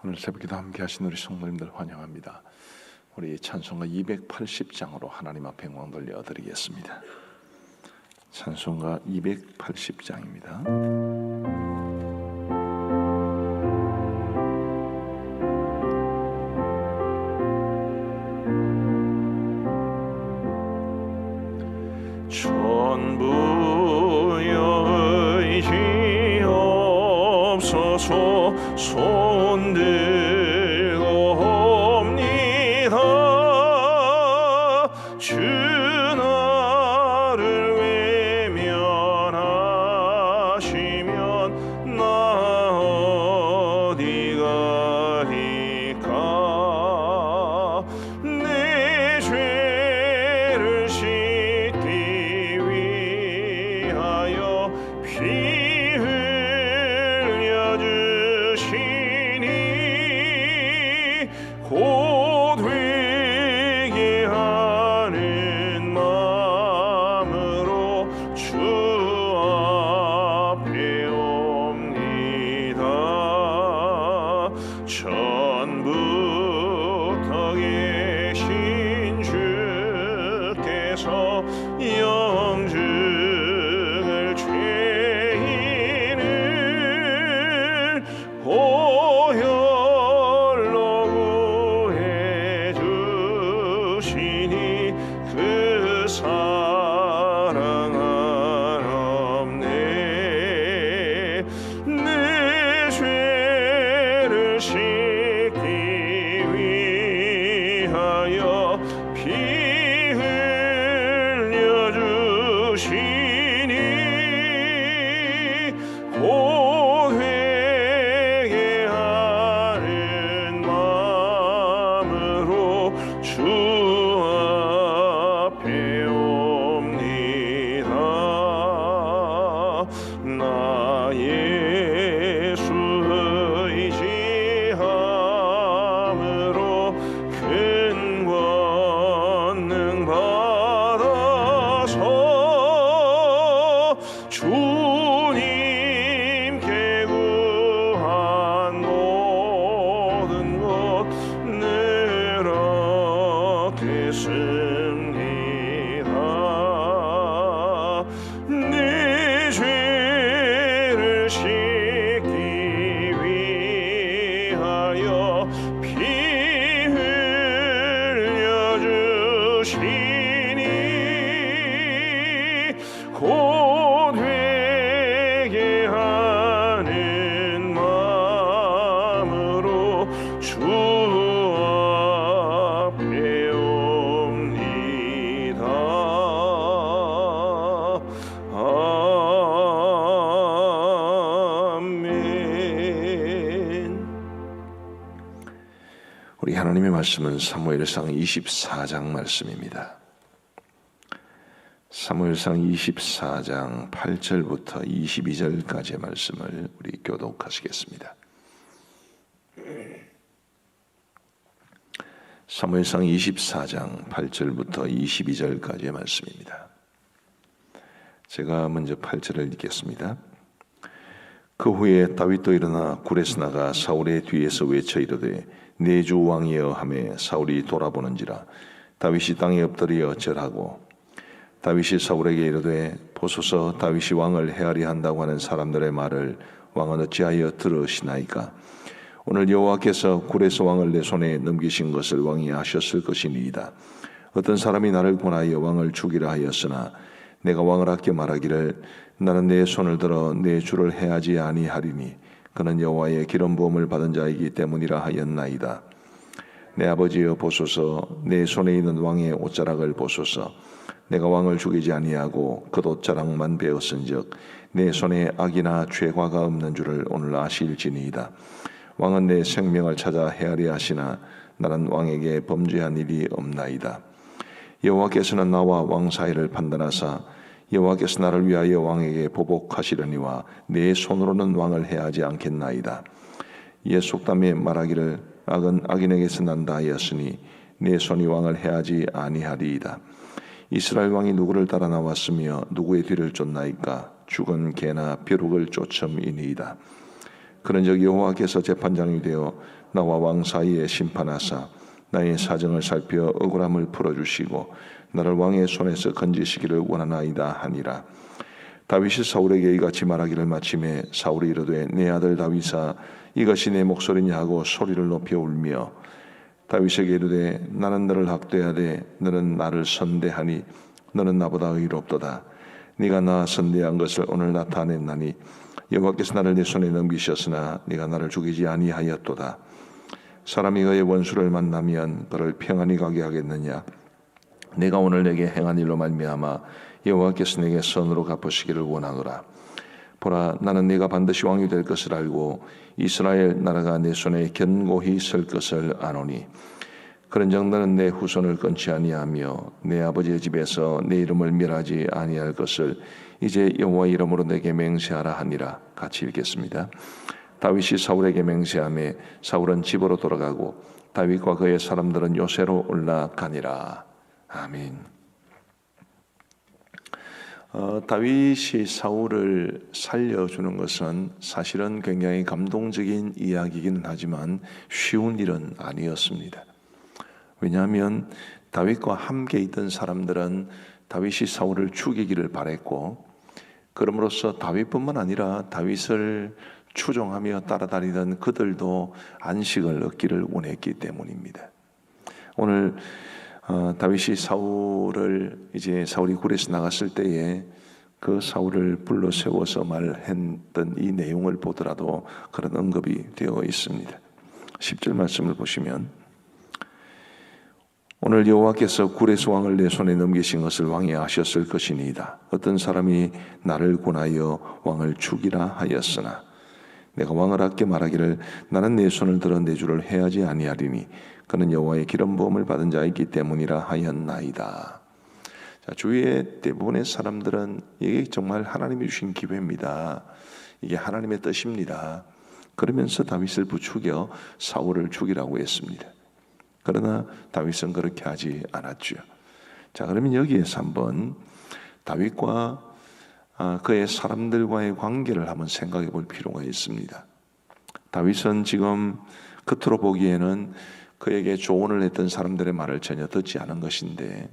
오늘 새벽기도 함께 하신 우리 성도님들 환영합니다. 우리 찬송가 280장으로 하나님 앞에 영광 돌려드리겠습니다. 찬송가 280장입니다. 전부여 의지없어서 손들고 옵니다. 주 나를 외면하시면 나 어디 가리까. 내 죄를 씻기 위하여 피 곧 회개 하는 마음으로 주 앞에 옵니다. 전부터 계신 주께서 영증을 죄인을 그 사랑 한없네. 내 죄를 씻기 위하여 피 흘려주시니 곧 회개하는 마음으로 주 예수 의지함으로 큰 권능 받아서 주님께 구한 모든 것 늘 얻겠습니다. 내 죄를 씻기 위하여 피 흘려주시니 곧 회개하는 마음으로 주 앞에 옵니다. 우리 하나님의 말씀은 사무엘상 24장 말씀입니다. 사무엘상 24장 8절부터 22절까지의 말씀을 우리 교독하시겠습니다. 사무엘상 24장 8절부터 22절까지의 말씀입니다. 제가 먼저 8절을 읽겠습니다. 그 후에 다윗도 일어나 굴에서 나가 사울의 뒤에서 외쳐 이르되 내 주 왕이여 하매 사울이 돌아보는지라 다윗이 땅에 엎드려 절하고 다윗이 사울에게 이르되 보소서 다윗이 왕을 해하리 한다고 하는 사람들의 말을 왕은 어찌하여 들으시나이까. 오늘 여호와께서 굴에서 왕을 내 손에 넘기신 것을 왕이 아셨을 것이니이다. 어떤 사람이 나를 권하여 왕을 죽이라 하였으나 내가 왕을 아껴 말하기를 나는 내 손을 들어 내 주를 해하지 아니하리니 그는 여호와의 기름 부음을 받은 자이기 때문이라 하였나이다. 내 아버지여 보소서 내 손에 있는 왕의 옷자락을 보소서. 내가 왕을 죽이지 아니하고 그 옷자락만 베었은즉 내 손에 악이나 죄과가 없는 줄을 오늘 아실지니이다. 왕은 내 생명을 찾아 헤아려 하시나 나는 왕에게 범죄한 일이 없나이다. 여호와께서는 나와 왕 사이를 판단하사 여호와께서 나를 위하여 왕에게 보복하시려니와 내 손으로는 왕을 해하지 않겠나이다. 옛 속담에 말하기를 악은 악인에게서 난다 하였으니 내 손이 왕을 해하지 아니하리이다. 이스라엘 왕이 누구를 따라 나왔으며 누구의 뒤를 쫓나이까. 죽은 개나 벼룩을 쫓음이니이다. 그런즉 여호와께서 재판장이 되어 나와 왕 사이에 심판하사 나의 사정을 살펴 억울함을 풀어주시고 나를 왕의 손에서 건지시기를 원하나이다 하니라. 다윗이 사울에게 이같이 말하기를 마침에 사울이 이르되 내 아들 다윗아 이것이 내 목소리냐 하고 소리를 높여 울며 다윗에게 이르되 나는 너를 학대하되 너는 나를 선대하니 너는 나보다 의롭도다. 네가 나 선대한 것을 오늘 나타냈나니 여호와께서 나를 내 손에 넘기셨으나 네가 나를 죽이지 아니하였도다. 사람이 그의 원수를 만나면 그를 평안히 가게 하겠느냐. 내가 오늘 내게 행한 일로 말미암아 여호와께서 내게 선으로 갚으시기를 원하노라. 보라, 나는 네가 반드시 왕이 될 것을 알고 이스라엘 나라가 내 손에 견고히 설 것을 아노니 그런즉 너는 내 후손을 끊지 아니하며 내 아버지의 집에서 내 이름을 멸하지 아니할 것을 이제 여호와 이름으로 내게 맹세하라 하니라. 같이 읽겠습니다. 다윗이 사울에게 맹세하며 사울은 집으로 돌아가고 다윗과 그의 사람들은 요새로 올라가니라. 아멘. 다윗이 사울을 살려주는 것은 사실은 굉장히 감동적인 이야기이긴 하지만 쉬운 일은 아니었습니다. 왜냐하면 다윗과 함께 있던 사람들은 다윗이 사울을 죽이기를 바랬고 그럼으로써 다윗뿐만 아니라 다윗을 추종하며 따라다니던 그들도 안식을 얻기를 원했기 때문입니다. 오늘 다윗이 사울이 굴에서 나갔을 때에 그 사울을 불러 세워서 말했던 이 내용을 보더라도 그런 언급이 되어 있습니다. 10절 말씀을 보시면 오늘 여호와께서 굴에서 왕을 내 손에 넘기신 것을 왕이 아셨을 것이니이다. 어떤 사람이 나를 권하여 왕을 죽이라 하였으나 내가 왕을 아껴 말하기를 나는 내 손을 들어 내 주를 해하지 아니하리니 그는 여호와의 기름 부음을 받은 자이기 때문이라 하였나이다. 자, 주위의 대부분의 사람들은 이게 정말 하나님이 주신 기회입니다. 이게 하나님의 뜻입니다. 그러면서 다윗을 부추겨 사울을 죽이라고 했습니다. 그러나 다윗은 그렇게 하지 않았죠. 자, 그러면 여기에서 한번 다윗과 그의 사람들과의 관계를 한번 생각해 볼 필요가 있습니다. 다윗은 지금 겉으로 보기에는 그에게 조언을 했던 사람들의 말을 전혀 듣지 않은 것인데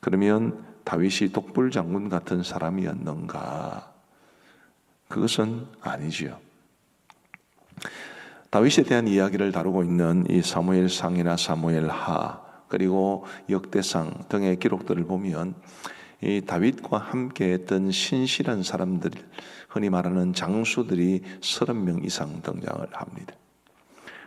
그러면 다윗이 독불 장군 같은 사람이었는가? 그것은 아니지요. 다윗에 대한 이야기를 다루고 있는 이 사무엘상이나 사무엘하 그리고 역대상 등의 기록들을 보면 이 다윗과 함께했던 신실한 사람들, 흔히 말하는 장수들이 30명 이상 등장을 합니다.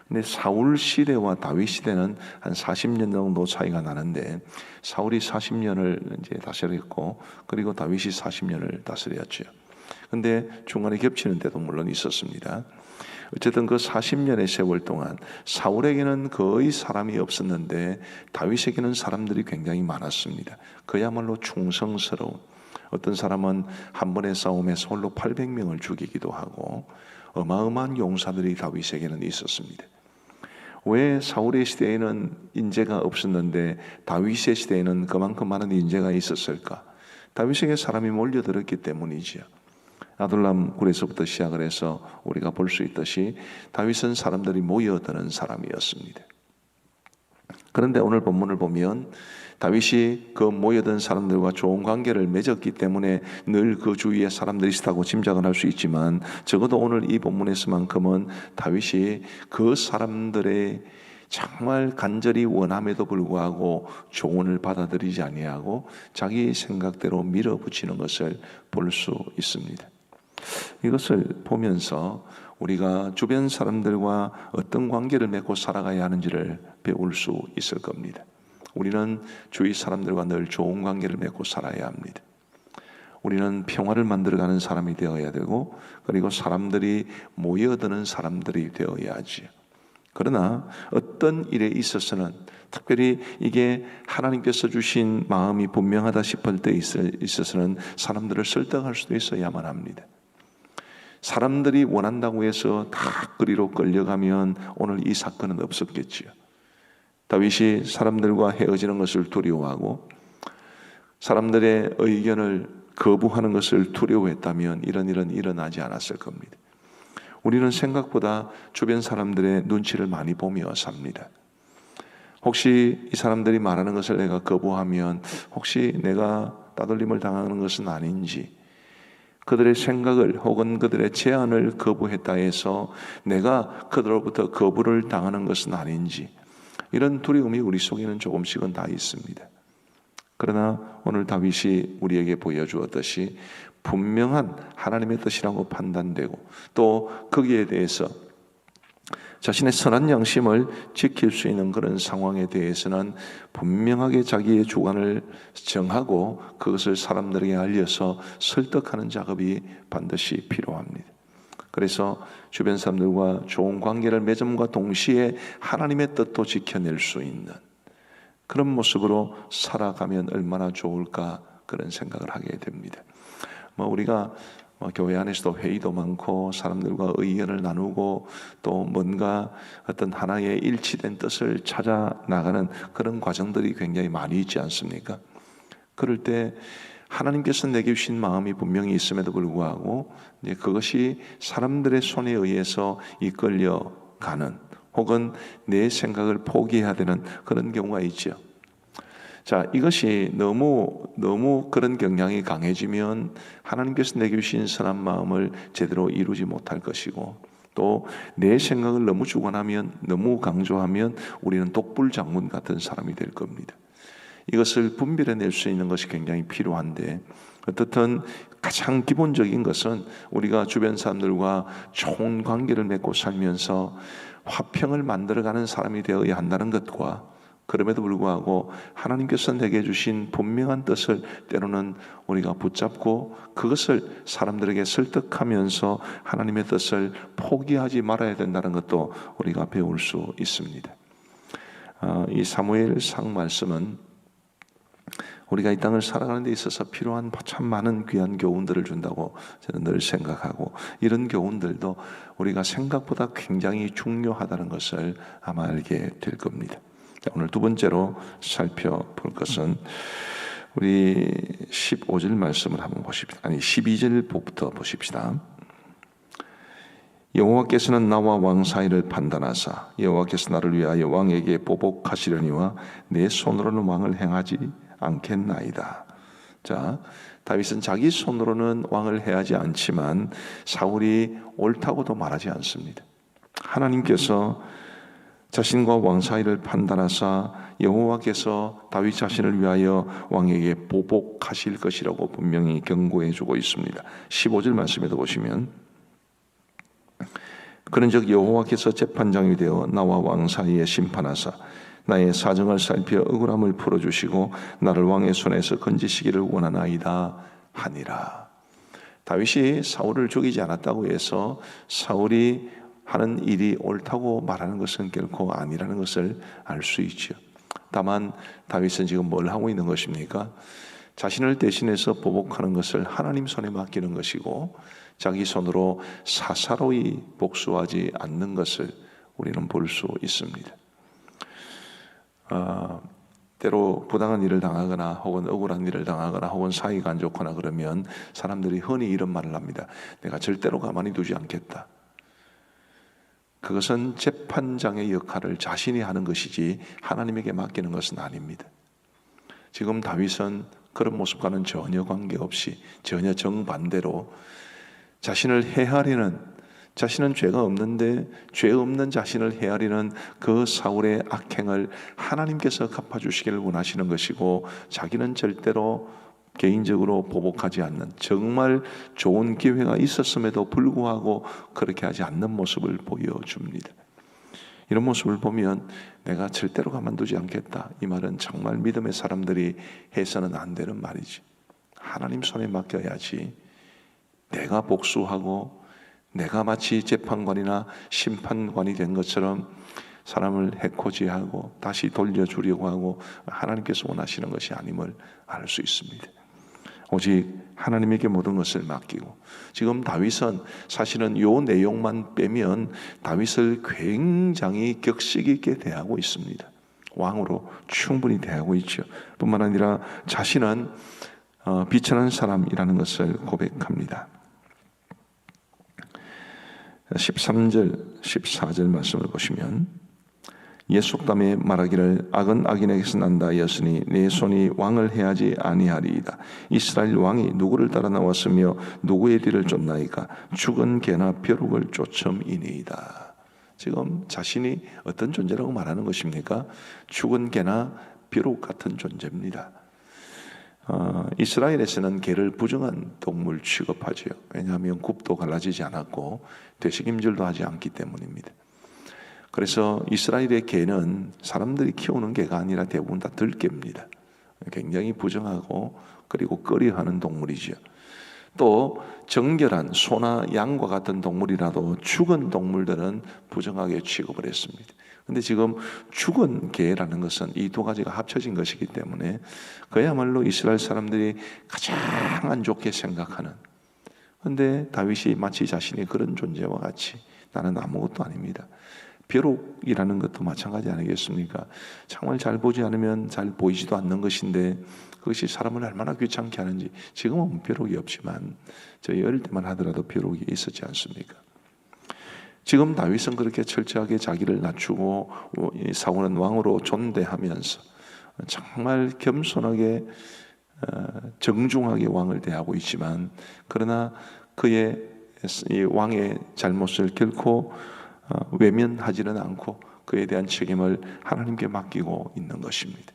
근데 사울 시대와 다윗 시대는 한 40년 정도 차이가 나는데 사울이 40년을 이제 다스렸고 그리고 다윗이 40년을 다스렸죠. 근데 중간에 겹치는 때도 물론 있었습니다. 어쨌든 그 40년의 세월 동안 사울에게는 거의 사람이 없었는데 다윗에게는 사람들이 굉장히 많았습니다. 그야말로 충성스러운, 어떤 사람은 한 번의 싸움에서 홀로 800명을 죽이기도 하고 어마어마한 용사들이 다윗에게는 있었습니다. 왜 사울의 시대에는 인재가 없었는데 다윗의 시대에는 그만큼 많은 인재가 있었을까? 다윗에게 사람이 몰려들었기 때문이지요. 아둘람 굴에서부터 시작을 해서 우리가 볼 수 있듯이 다윗은 사람들이 모여드는 사람이었습니다. 그런데 오늘 본문을 보면 다윗이 그 모여든 사람들과 좋은 관계를 맺었기 때문에 늘 그 주위에 사람들이 있다고 짐작을 할 수 있지만 적어도 오늘 이 본문에서만큼은 다윗이 그 사람들의 정말 간절히 원함에도 불구하고 조언을 받아들이지 아니하고 자기 생각대로 밀어붙이는 것을 볼 수 있습니다. 이것을 보면서 우리가 주변 사람들과 어떤 관계를 맺고 살아가야 하는지를 배울 수 있을 겁니다. 우리는 주위 사람들과 늘 좋은 관계를 맺고 살아야 합니다. 우리는 평화를 만들어가는 사람이 되어야 되고 그리고 사람들이 모여드는 사람들이 되어야 하지요. 그러나 어떤 일에 있어서는 특별히 이게 하나님께서 주신 마음이 분명하다 싶을 때 있어서는 사람들을 설득할 수도 있어야만 합니다. 사람들이 원한다고 해서 다 그리로 끌려가면 오늘 이 사건은 없었겠지요. 다윗이 사람들과 헤어지는 것을 두려워하고 사람들의 의견을 거부하는 것을 두려워했다면 이런 일은 일어나지 않았을 겁니다. 우리는 생각보다 주변 사람들의 눈치를 많이 보며 삽니다. 혹시 이 사람들이 말하는 것을 내가 거부하면 혹시 내가 따돌림을 당하는 것은 아닌지, 그들의 생각을 혹은 그들의 제안을 거부했다 해서 내가 그들로부터 거부를 당하는 것은 아닌지, 이런 두려움이 우리 속에는 조금씩은 다 있습니다. 그러나 오늘 다윗이 우리에게 보여주었듯이 분명한 하나님의 뜻이라고 판단되고 또 거기에 대해서 자신의 선한 양심을 지킬 수 있는 그런 상황에 대해서는 분명하게 자기의 주관을 정하고 그것을 사람들에게 알려서 설득하는 작업이 반드시 필요합니다. 그래서 주변 사람들과 좋은 관계를 맺음과 동시에 하나님의 뜻도 지켜낼 수 있는 그런 모습으로 살아가면 얼마나 좋을까, 그런 생각을 하게 됩니다. 우리가 교회 안에서도 회의도 많고 사람들과 의견을 나누고 또 뭔가 어떤 하나의 일치된 뜻을 찾아 나가는 그런 과정들이 굉장히 많이 있지 않습니까? 그럴 때 하나님께서 내게 주신 마음이 분명히 있음에도 불구하고 이제 그것이 사람들의 손에 의해서 이끌려가는 혹은 내 생각을 포기해야 되는 그런 경우가 있죠. 자, 이것이 너무 그런 경향이 강해지면 하나님께서 내게 주신 선한 마음을 제대로 이루지 못할 것이고, 또 내 생각을 너무 주관하면, 너무 강조하면 우리는 독불장군 같은 사람이 될 겁니다. 이것을 분별해낼 수 있는 것이 굉장히 필요한데, 어떻든 가장 기본적인 것은 우리가 주변 사람들과 좋은 관계를 맺고 살면서 화평을 만들어가는 사람이 되어야 한다는 것과, 그럼에도 불구하고 하나님께서 내게 주신 분명한 뜻을 때로는 우리가 붙잡고 그것을 사람들에게 설득하면서 하나님의 뜻을 포기하지 말아야 된다는 것도 우리가 배울 수 있습니다. 이 사무엘상 말씀은 우리가 이 땅을 살아가는 데 있어서 필요한 참 많은 귀한 교훈들을 준다고 저는 늘 생각하고, 이런 교훈들도 우리가 생각보다 굉장히 중요하다는 것을 아마 알게 될 겁니다. 오늘 두 번째로 살펴볼 것은 우리 15절 말씀을 한번 보십시다. 12절부터 보십시다. 여호와께서는 나와 왕 사이를 판단하사 여호와께서 나를 위하여 왕에게 보복하시려니와 내 손으로는 왕을 행하지 않겠나이다. 자, 다윗은 자기 손으로는 왕을 해하지 않지만 사울이 옳다고도 말하지 않습니다. 하나님께서 자신과 왕 사이를 판단하사 여호와께서 다윗 자신을 위하여 왕에게 보복하실 것이라고 분명히 경고해 주고 있습니다. 15절 말씀에도 보시면, 그런즉 여호와께서 재판장이 되어 나와 왕 사이에 심판하사 나의 사정을 살펴 억울함을 풀어주시고 나를 왕의 손에서 건지시기를 원하나이다 하니라. 다윗이 사울을 죽이지 않았다고 해서 사울이 하는 일이 옳다고 말하는 것은 결코 아니라는 것을 알 수 있죠. 다만 다윗은 지금 뭘 하고 있는 것입니까? 자신을 대신해서 보복하는 것을 하나님 손에 맡기는 것이고 자기 손으로 사사로이 복수하지 않는 것을 우리는 볼 수 있습니다. 때로 부당한 일을 당하거나 혹은 억울한 일을 당하거나 혹은 사이가 안 좋거나 그러면 사람들이 흔히 이런 말을 합니다. 내가 절대로 가만히 두지 않겠다. 그것은 재판장의 역할을 자신이 하는 것이지 하나님에게 맡기는 것은 아닙니다. 지금 다윗은 그런 모습과는 전혀 관계없이 전혀 정반대로 자신을 해하려는, 자신은 죄가 없는데 죄 없는 자신을 해하려는 그 사울의 악행을 하나님께서 갚아주시기를 원하시는 것이고, 자기는 절대로 개인적으로 보복하지 않는, 정말 좋은 기회가 있었음에도 불구하고 그렇게 하지 않는 모습을 보여줍니다. 이런 모습을 보면 내가 절대로 가만두지 않겠다, 이 말은 정말 믿음의 사람들이 해서는 안 되는 말이지. 하나님 손에 맡겨야지. 내가 복수하고 내가 마치 재판관이나 심판관이 된 것처럼 사람을 해코지하고 다시 돌려주려고 하고 하나님께서 원하시는 것이 아님을 알 수 있습니다. 오직 하나님에게 모든 것을 맡기고, 지금 다윗은 사실은 이 내용만 빼면 다윗을 굉장히 격식 있게 대하고 있습니다. 왕으로 충분히 대하고 있죠. 뿐만 아니라 자신은 비천한 사람이라는 것을 고백합니다. 13절, 14절 말씀을 보시면 예속담에 말하기를 악은 악인에게서 난다 하였으니 내 손이 왕을 해하지 아니하리이다. 이스라엘 왕이 누구를 따라 나왔으며 누구의 뒤를 쫓나이까? 죽은 개나 벼룩을 쫓음이니이다. 지금 자신이 어떤 존재라고 말하는 것입니까? 죽은 개나 벼룩 같은 존재입니다. 이스라엘에서는 개를 부정한 동물 취급하죠. 왜냐하면 굽도 갈라지지 않았고 되새김질도 하지 않기 때문입니다. 그래서 이스라엘의 개는 사람들이 키우는 개가 아니라 대부분 다 들개입니다. 굉장히 부정하고 그리고 꺼려하는 동물이죠. 또 정결한 소나 양과 같은 동물이라도 죽은 동물들은 부정하게 취급을 했습니다. 근데 지금 죽은 개라는 것은 이 두 가지가 합쳐진 것이기 때문에 그야말로 이스라엘 사람들이 가장 안 좋게 생각하는, 근데 다윗이 마치 자신이 그런 존재와 같이 나는 아무것도 아닙니다. 벼룩이라는 것도 마찬가지 아니겠습니까? 정말 잘 보지 않으면 잘 보이지도 않는 것인데 그것이 사람을 얼마나 귀찮게 하는지. 지금은 벼룩이 없지만 저희 어릴 때만 하더라도 벼룩이 있었지 않습니까? 지금 다윗은 그렇게 철저하게 자기를 낮추고 사울은 왕으로 존대하면서 정말 겸손하게 정중하게 왕을 대하고 있지만, 그러나 그의 이 왕의 잘못을 결코 외면하지는 않고 그에 대한 책임을 하나님께 맡기고 있는 것입니다.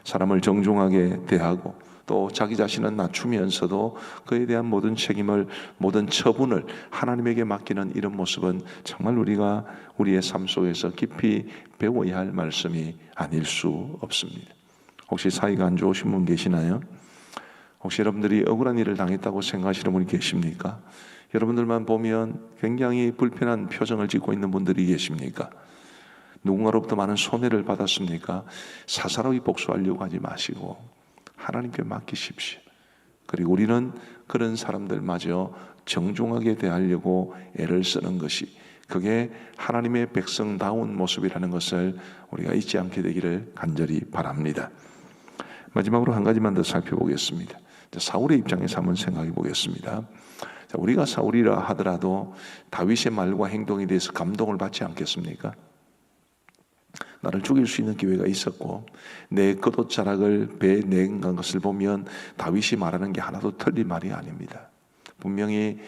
사람을 정중하게 대하고 또 자기 자신은 낮추면서도 그에 대한 모든 책임을, 모든 처분을 하나님에게 맡기는 이런 모습은 정말 우리가 우리의 삶 속에서 깊이 배워야 할 말씀이 아닐 수 없습니다. 혹시 사이가 안 좋으신 분 계시나요? 혹시 여러분들이 억울한 일을 당했다고 생각하시는 분이 계십니까? 여러분들만 보면 굉장히 불편한 표정을 짓고 있는 분들이 계십니까? 누군가로부터 많은 손해를 받았습니까? 사사로이 복수하려고 하지 마시고 하나님께 맡기십시오. 그리고 우리는 그런 사람들마저 정중하게 대하려고 애를 쓰는 것이, 그게 하나님의 백성다운 모습이라는 것을 우리가 잊지 않게 되기를 간절히 바랍니다. 마지막으로 한 가지만 더 살펴보겠습니다. 사울의 입장에서 한번 생각해 보겠습니다. 우리가 사울이라 하더라도 다윗의 말과 행동에 대해서 감동을 받지 않겠습니까? 나를 죽일 수 있는 기회가 있었고 내 겉옷자락을 배에 내간 것을 보면 다윗이 말하는 게 하나도 틀린 말이 아닙니다. 분명히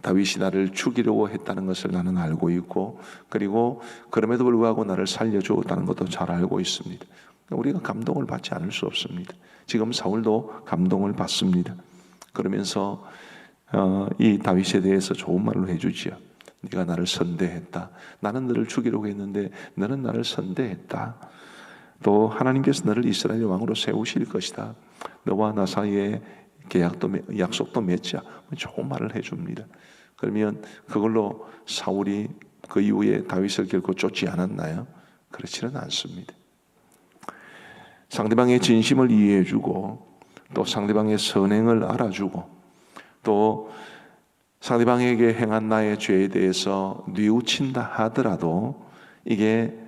다윗이 나를 죽이려고 했다는 것을 나는 알고 있고, 그리고 그럼에도 불구하고 나를 살려주었다는 것도 잘 알고 있습니다. 우리가 감동을 받지 않을 수 없습니다. 지금 사울도 감동을 받습니다. 그러면서 이 다윗에 대해서 좋은 말로 해주지요. 네가 나를 선대했다. 나는 너를 죽이려고 했는데 너는 나를 선대했다. 또 하나님께서 너를 이스라엘 왕으로 세우실 것이다. 너와 나 사이에 약속도 맺자. 좋은 말을 해줍니다. 그러면 그걸로 사울이 그 이후에 다윗을 결코 쫓지 않았나요? 그렇지는 않습니다. 상대방의 진심을 이해해주고 또 상대방의 선행을 알아주고 또 상대방에게 행한 나의 죄에 대해서 뉘우친다 하더라도 이게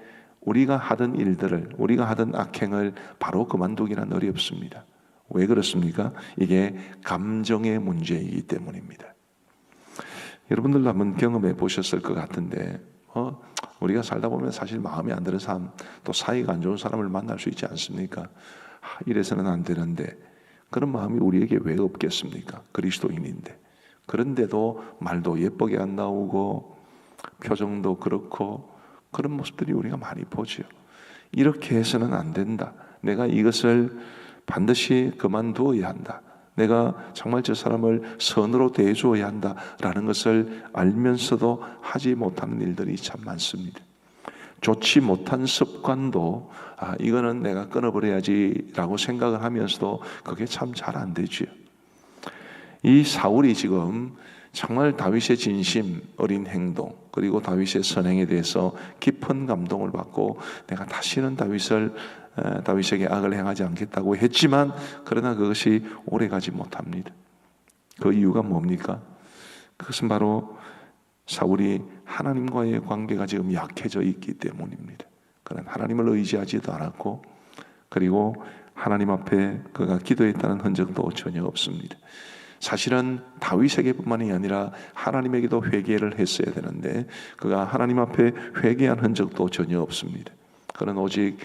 우리가 하던 일들을, 우리가 하던 악행을 바로 그만두기는 어렵습니다. 왜 그렇습니까? 이게 감정의 문제이기 때문입니다. 여러분들도 한번 경험해 보셨을 것 같은데 우리가 살다 보면 사실 마음에 안 드는 사람, 또 사이가 안 좋은 사람을 만날 수 있지 않습니까? 이래서는 안 되는데, 그런 마음이 우리에게 왜 없겠습니까? 그리스도인인데. 그런데도 말도 예쁘게 안 나오고 표정도 그렇고 그런 모습들이 우리가 많이 보죠. 이렇게 해서는 안 된다. 내가 이것을 반드시 그만두어야 한다. 내가 정말 저 사람을 선으로 대해주어야 한다라는 것을 알면서도 하지 못하는 일들이 참 많습니다. 좋지 못한 습관도 이거는 내가 끊어버려야지라고 생각을 하면서도 그게 참 잘 안 되죠. 이 사울이 지금 정말 다윗의 진심 어린 행동 그리고 다윗의 선행에 대해서 깊은 감동을 받고 내가 다시는 다윗에게 악을 행하지 않겠다고 했지만, 그러나 그것이 오래가지 못합니다. 그 이유가 뭡니까? 그것은 바로 사울이 하나님과의 관계가 지금 약해져 있기 때문입니다. 그는 하나님을 의지하지도 않았고, 그리고 하나님 앞에 그가 기도했다는 흔적도 전혀 없습니다. 사실은 다윗에게뿐만이 아니라 하나님에게도 회개를 했어야 되는데 그가 하나님 앞에 회개한 흔적도 전혀 없습니다. 그는 오직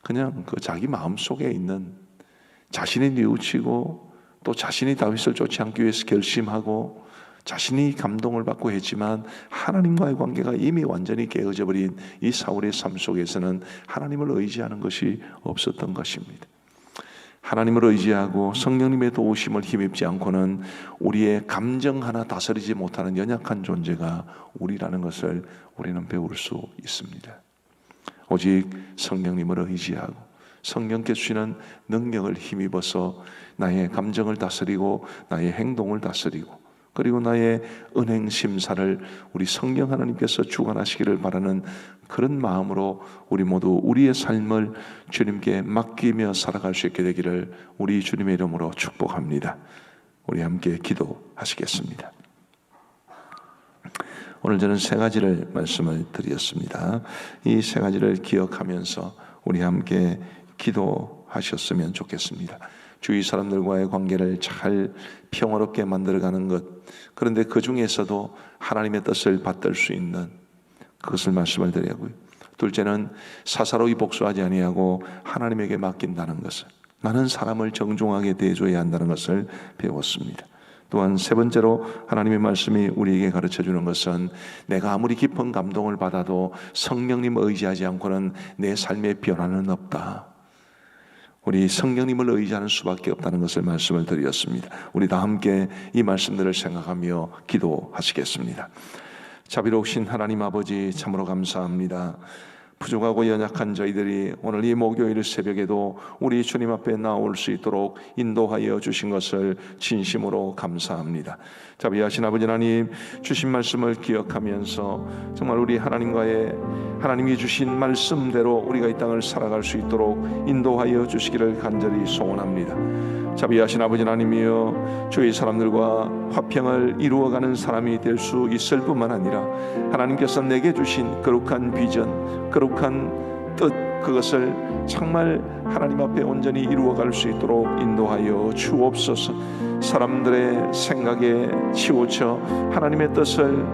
그냥 그 자기 마음속에 있는 자신이 뉘우치고 또 자신이 다윗을 쫓지 않기 위해서 결심하고 자신이 감동을 받고 했지만 하나님과의 관계가 이미 완전히 깨어져 버린 이 사울의 삶 속에서는 하나님을 의지하는 것이 없었던 것입니다. 하나님을 의지하고 성령님의 도우심을 힘입지 않고는 우리의 감정 하나 다스리지 못하는 연약한 존재가 우리라는 것을 우리는 배울 수 있습니다. 오직 성령님을 의지하고 성령께 주시는 능력을 힘입어서 나의 감정을 다스리고 나의 행동을 다스리고 그리고 나의 은행 심사를 우리 성령 하나님께서 주관하시기를 바라는 그런 마음으로 우리 모두 우리의 삶을 주님께 맡기며 살아갈 수 있게 되기를 우리 주님의 이름으로 축복합니다. 우리 함께 기도하시겠습니다. 오늘 저는 세 가지를 말씀을 드렸습니다. 이 세 가지를 기억하면서 우리 함께 기도하셨으면 좋겠습니다. 주위 사람들과의 관계를 잘 평화롭게 만들어가는 것, 그런데 그 중에서도 하나님의 뜻을 받들 수 있는 그것을 말씀을 드리고요. 둘째는 사사로이 복수하지 아니하고 하나님에게 맡긴다는 것을, 나는 사람을 정중하게 대해줘야 한다는 것을 배웠습니다. 또한 세 번째로 하나님의 말씀이 우리에게 가르쳐주는 것은 내가 아무리 깊은 감동을 받아도 성령님을 의지하지 않고는 내 삶의 변화는 없다. 우리 성령님을 의지하는 수밖에 없다는 것을 말씀을 드렸습니다. 우리 다 함께 이 말씀들을 생각하며 기도하시겠습니다. 자비로우신 하나님 아버지, 참으로 감사합니다. 부족하고 연약한 저희들이 오늘 이 목요일 새벽에도 우리 주님 앞에 나올 수 있도록 인도하여 주신 것을 진심으로 감사합니다. 자비하신 아버지 하나님, 주신 말씀을 기억하면서 정말 우리 하나님이 주신 말씀대로 우리가 이 땅을 살아갈 수 있도록 인도하여 주시기를 간절히 소원합니다. 자비하신 아버지 하나님이여, 주의 사람들과 화평을 이루어가는 사람이 될 수 있을 뿐만 아니라 하나님께서 내게 주신 거룩한 비전, 거룩한 뜻, 그것을 정말 하나님 앞에 온전히 이루어갈 수 있도록 인도하여 주옵소서. 사람들의 생각에 치우쳐 하나님의 뜻을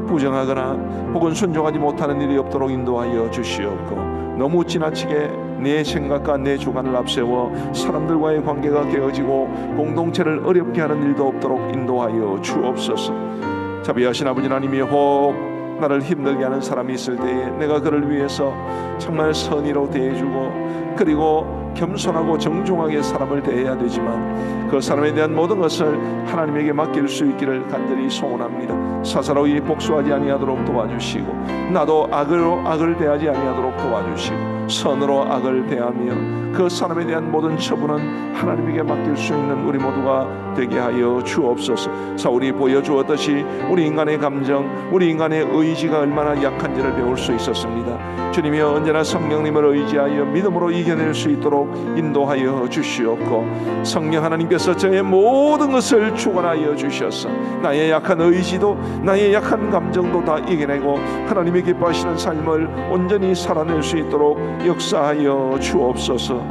부정하거나 혹은 순종하지 못하는 일이 없도록 인도하여 주시옵고, 너무 지나치게 내 생각과 내 주관을 앞세워 사람들과의 관계가 깨어지고 공동체를 어렵게 하는 일도 없도록 인도하여 주옵소서. 자비하신 아버지 하나님이 혹 나를 힘들게 하는 사람이 있을 때에 내가 그를 위해서 정말 선의로 대해주고 그리고 겸손하고 정중하게 사람을 대해야 되지만 그 사람에 대한 모든 것을 하나님에게 맡길 수 있기를 간절히 소원합니다. 사사로이 복수하지 아니하도록 도와주시고 나도 악으로 악을 대하지 아니하도록 도와주시고 선으로 악을 대하며 그 사람에 대한 모든 처분은 하나님에게 맡길 수 있는 우리 모두가 되게 하여 주옵소서. 사울이 보여주었듯이 우리 인간의 감정, 우리 인간의 의지가 얼마나 약한지를 배울 수 있었습니다. 주님이 언제나 성령님을 의지하여 믿음으로 이겨낼 수 있도록 인도하여 주시옵고, 성령 하나님께서 저의 모든 것을 주관하여 주셔서 나의 약한 의지도 나의 약한 감정도 다 이겨내고 하나님이 기뻐하시는 삶을 온전히 살아낼 수 있도록 역사하여 주옵소서.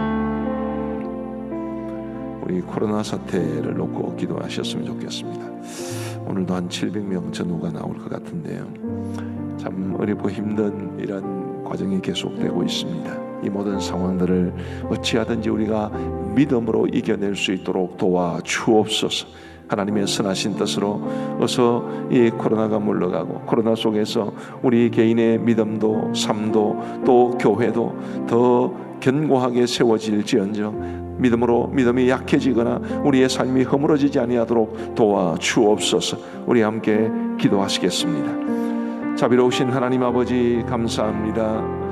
우리 코로나 사태를 놓고 기도하셨으면 좋겠습니다. 오늘도 한 700명 전후가 나올 것 같은데요, 참 어렵고 힘든 이런 과정이 계속되고 있습니다. 이 모든 상황들을 어찌하든지 우리가 믿음으로 이겨낼 수 있도록 도와주옵소서. 하나님의 선하신 뜻으로 어서 이 코로나가 물러가고 코로나 속에서 우리 개인의 믿음도 삶도 또 교회도 더 견고하게 세워질지언정 믿음이 약해지거나 우리의 삶이 허물어지지 아니하도록 도와주옵소서. 우리 함께 기도하시겠습니다. 자비로우신 하나님 아버지, 감사합니다.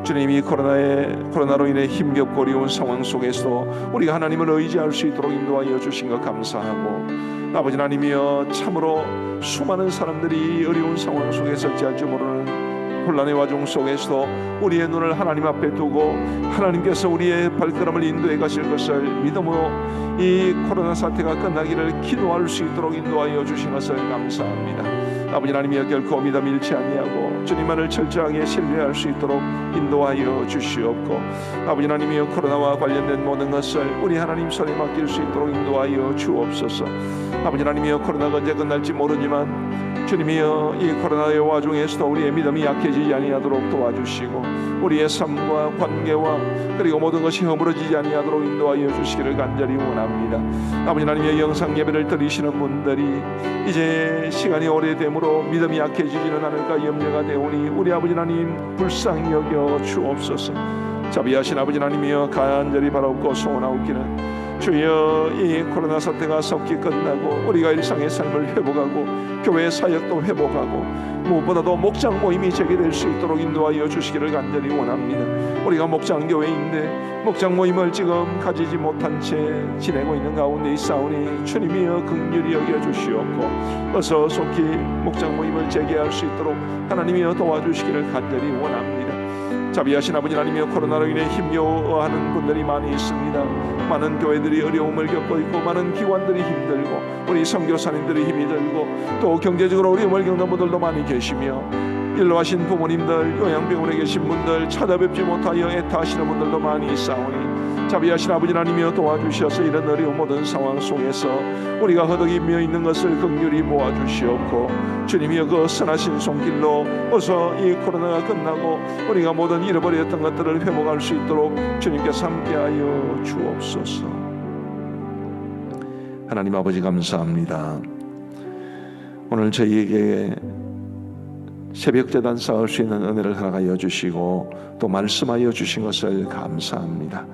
주님이 코로나로 인해 힘겹고 어려운 상황 속에서 우리가 하나님을 의지할 수 있도록 인도하여 주신 것 감사하고, 아버지 하나님이여, 참으로 수많은 사람들이 어려운 상황 속에서 어찌할 줄 모르는 혼란의 와중 속에서도 우리의 눈을 하나님 앞에 두고 하나님께서 우리의 발걸음을 인도해 가실 것을 믿음으로 이 코로나 사태가 끝나기를 기도할 수 있도록 인도하여 주신 것을 감사합니다. 아버지 하나님이여 결코 믿음 잃지 아니하고 주님만을 철저하게 신뢰할 수 있도록 인도하여 주시옵고, 아버지 하나님이여 코로나와 관련된 모든 것을 우리 하나님 손에 맡길 수 있도록 인도하여 주옵소서. 아버지 하나님이여 코로나가 언제 끝날지 모르지만 주님이여 이 코로나의 와중에서도 우리의 믿음이 약해지지 아니하도록 도와주시고 우리의 삶과 관계와 그리고 모든 것이 허물어지지 아니하도록 인도하여 주시기를 간절히 원합니다. 아버지 하나님의 영상 예배를 드리시는 분들이 이제 시간이 오래됨으로 믿음이 약해지지는 않을까 염려가 되오니 우리 아버지 하나님 불쌍히 여겨 주옵소서. 자비하신 아버지 하나님이여 간절히 바라옵고 소원하옵기는 주여 이 코로나 사태가 속히 끝나고 우리가 일상의 삶을 회복하고 교회 사역도 회복하고 무엇보다도 목장 모임이 재개될 수 있도록 인도하여 주시기를 간절히 원합니다. 우리가 목장 교회인데 목장 모임을 지금 가지지 못한 채 지내고 있는 가운데 있사오니 주님이여 긍휼히 여겨 주시옵고 어서 속히 목장 모임을 재개할 수 있도록 하나님이여 도와주시기를 간절히 원합니다. 자비하신 아버지 하나님이여 코로나로 인해 힘겨워하는 분들이 많이 있습니다. 많은 교회들이 어려움을 겪고 있고 많은 기관들이 힘들고 우리 선교사님들이 힘이 들고 또 경제적으로 어려움을 겪는 분들도 많이 계시며 일로하신 부모님들, 요양병원에 계신 분들, 찾아뵙지 못하여 애타하시는 분들도 많이 있사오니 자비하신 아버지 하나님이여 도와주셔서 이런 어려운 모든 상황 속에서 우리가 허덕이며 있는 것을 긍휼히 보아주시옵고 주님이여 그 선하신 손길로 어서 이 코로나가 끝나고 우리가 모든 잃어버렸던 것들을 회복할 수 있도록 주님께서 함께하여 주옵소서. 하나님 아버지 감사합니다. 오늘 저희에게 새벽제단 쌓을 수 있는 은혜를 허락하여 주시고 또 말씀하여 주신 것을 감사합니다.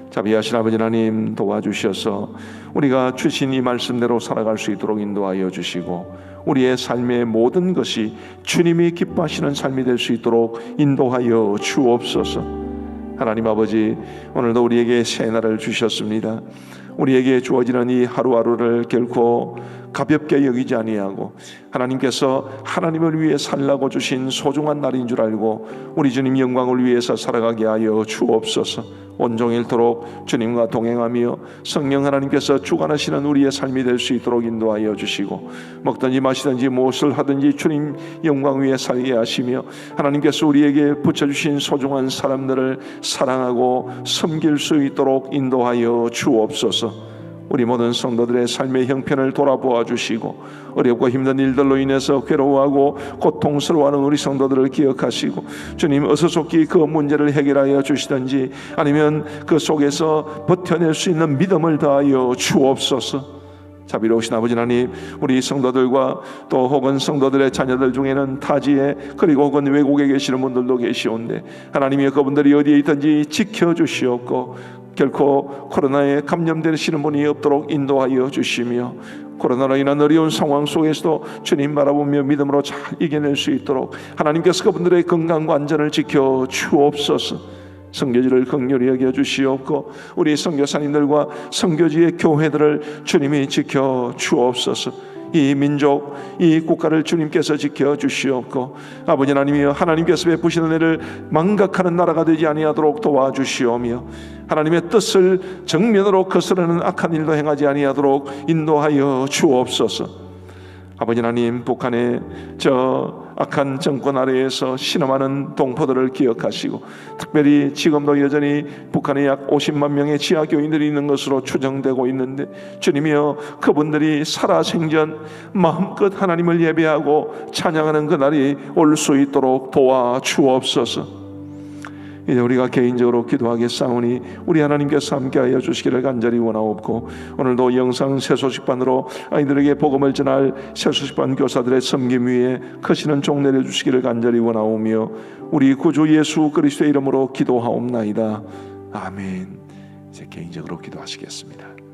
자비하신 아버지 하나님 도와주셔서 우리가 주신 이 말씀대로 살아갈 수 있도록 인도하여 주시고 우리의 삶의 모든 것이 주님이 기뻐하시는 삶이 될 수 있도록 인도하여 주옵소서. 하나님 아버지 오늘도 우리에게 새 날을 주셨습니다. 우리에게 주어지는 이 하루하루를 결코 가볍게 여기지 아니하고 하나님께서 하나님을 위해 살라고 주신 소중한 날인 줄 알고 우리 주님 영광을 위해서 살아가게 하여 주옵소서. 온종일토록 주님과 동행하며 성령 하나님께서 주관하시는 우리의 삶이 될 수 있도록 인도하여 주시고 먹든지 마시든지 무엇을 하든지 주님 영광 위에 살게 하시며 하나님께서 우리에게 붙여주신 소중한 사람들을 사랑하고 섬길 수 있도록 인도하여 주옵소서. 우리 모든 성도들의 삶의 형편을 돌아보아 주시고 어렵고 힘든 일들로 인해서 괴로워하고 고통스러워하는 우리 성도들을 기억하시고 주님 어서 속히 그 문제를 해결하여 주시든지 아니면 그 속에서 버텨낼 수 있는 믿음을 더하여 주옵소서. 자비로우신 아버지 하나님 우리 성도들과 또 혹은 성도들의 자녀들 중에는 타지에 그리고 혹은 외국에 계시는 분들도 계시온데 하나님이 그분들이 어디에 있든지 지켜주시옵고 결코 코로나에 감염되시는 분이 없도록 인도하여 주시며 코로나로 인한 어려운 상황 속에서도 주님 바라보며 믿음으로 잘 이겨낼 수 있도록 하나님께서 그분들의 건강과 안전을 지켜 주옵소서. 선교지를 긍휼히 여겨 주시옵고 우리 선교사님들과 선교지의 교회들을 주님이 지켜 주옵소서. 이 민족, 이 국가를 주님께서 지켜 주시옵고 아버지 하나님이여 하나님께서 베푸시는 은혜를 망각하는 나라가 되지 아니하도록 도와주시오며 하나님의 뜻을 정면으로 거스르는 악한 일도 행하지 아니하도록 인도하여 주옵소서. 아버지 하나님 북한의 저 악한 정권 아래에서 신음하는 동포들을 기억하시고 특별히 지금도 여전히 북한에 약 50만 명의 지하 교인들이 있는 것으로 추정되고 있는데 주님이여 그분들이 살아생전 마음껏 하나님을 예배하고 찬양하는 그날이 올 수 있도록 도와주옵소서. 이제 우리가 개인적으로 기도하겠사오니 우리 하나님께서 함께하여 주시기를 간절히 원하옵고 오늘도 영상 새소식반으로 아이들에게 복음을 전할 새소식반 교사들의 섬김 위에 크시는 종 내려주시기를 간절히 원하오며 우리 구주 예수 그리스도의 이름으로 기도하옵나이다. 아멘. 이제 개인적으로 기도하시겠습니다.